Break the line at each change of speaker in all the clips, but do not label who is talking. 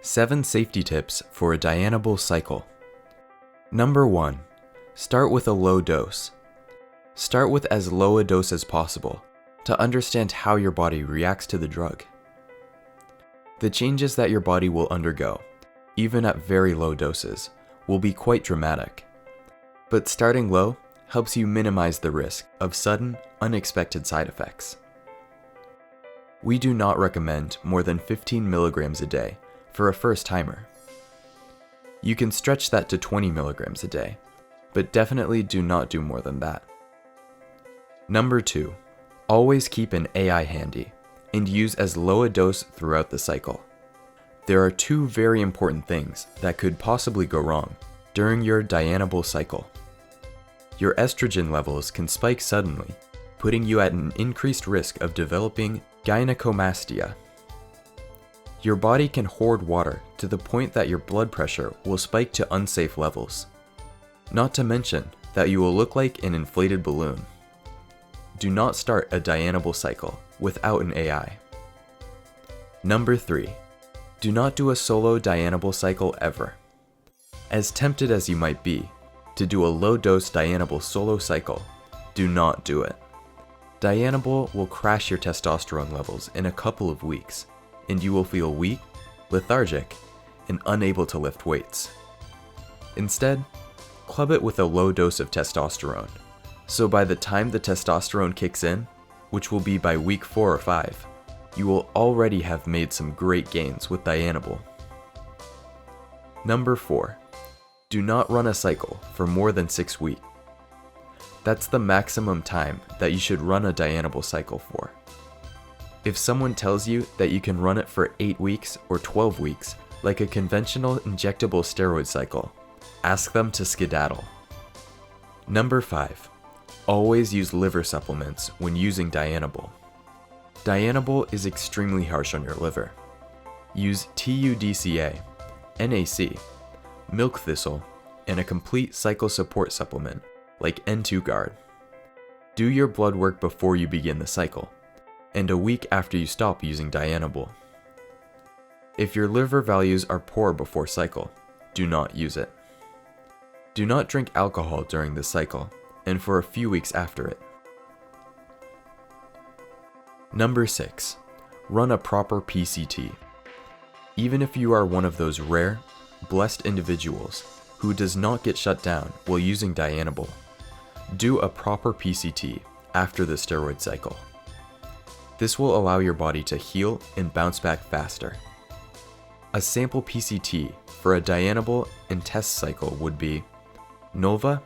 7 safety tips for a Dianabol cycle. Number 1. Start with a low dose. Start with as low a dose as possible to understand how your body reacts to the drug. The changes that your body will undergo, even at very low doses, will be quite dramatic. But starting low helps you minimize the risk of sudden, unexpected side effects. We do not recommend more than 15 milligrams a day for a first-timer. You can stretch that to 20 milligrams a day, but definitely do not do more than that. Number 2. Always keep an AI handy and use as low a dose throughout the cycle. There are 2 very important things that could possibly go wrong during your Dianabol cycle. Your estrogen levels can spike suddenly, putting you at an increased risk of developing gynecomastia. Your body can hoard water to the point that your blood pressure will spike to unsafe levels. Not to mention that you will look like an inflated balloon. Do not start a Dianabol cycle without an AI. Number 3. Do not do a solo Dianabol cycle ever. As tempted as you might be to do a low-dose Dianabol solo cycle, do not do it. Dianabol will crash your testosterone levels in a couple of weeks, and you will feel weak, lethargic, and unable to lift weights. Instead, club it with a low dose of testosterone, so by the time the testosterone kicks in, which will be by week 4 or 5, you will already have made some great gains with Dianabol. Number 4. Do not run a cycle for more than 6 weeks. That's the maximum time that you should run a Dianabol cycle for. If someone tells you that you can run it for 8 weeks or 12 weeks, like a conventional injectable steroid cycle, ask them to skedaddle. Number 5. Always use liver supplements when using Dianabol. Dianabol is extremely harsh on your liver. Use TUDCA, NAC, milk thistle, and a complete cycle support supplement like N2 Guard. Do your blood work before you begin the cycle, and a week after you stop using Dianabol. If your liver values are poor before cycle, do not use it. Do not drink alcohol during the cycle and for a few weeks after it. Number 6. Run a proper PCT. Even if you are one of those rare, blessed individuals who does not get shut down while using Dianabol, do a proper PCT after the steroid cycle. This will allow your body to heal and bounce back faster. A sample PCT for a Dianabol and test cycle would be Nova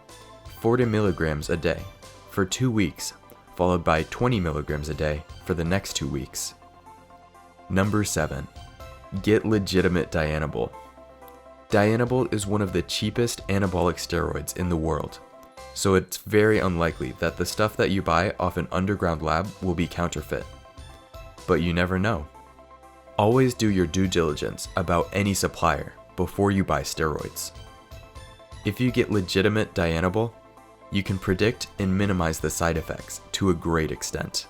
40 milligrams a day for 2 weeks, followed by 20 milligrams a day for the next 2 weeks. Number 7. Get legitimate Dianabol. Dianabol is one of the cheapest anabolic steroids in the world, so it's very unlikely that the stuff that you buy off an underground lab will be counterfeit. But you never know. Always do your due diligence about any supplier before you buy steroids. If you get legitimate Dianabol, you can predict and minimize the side effects to a great extent.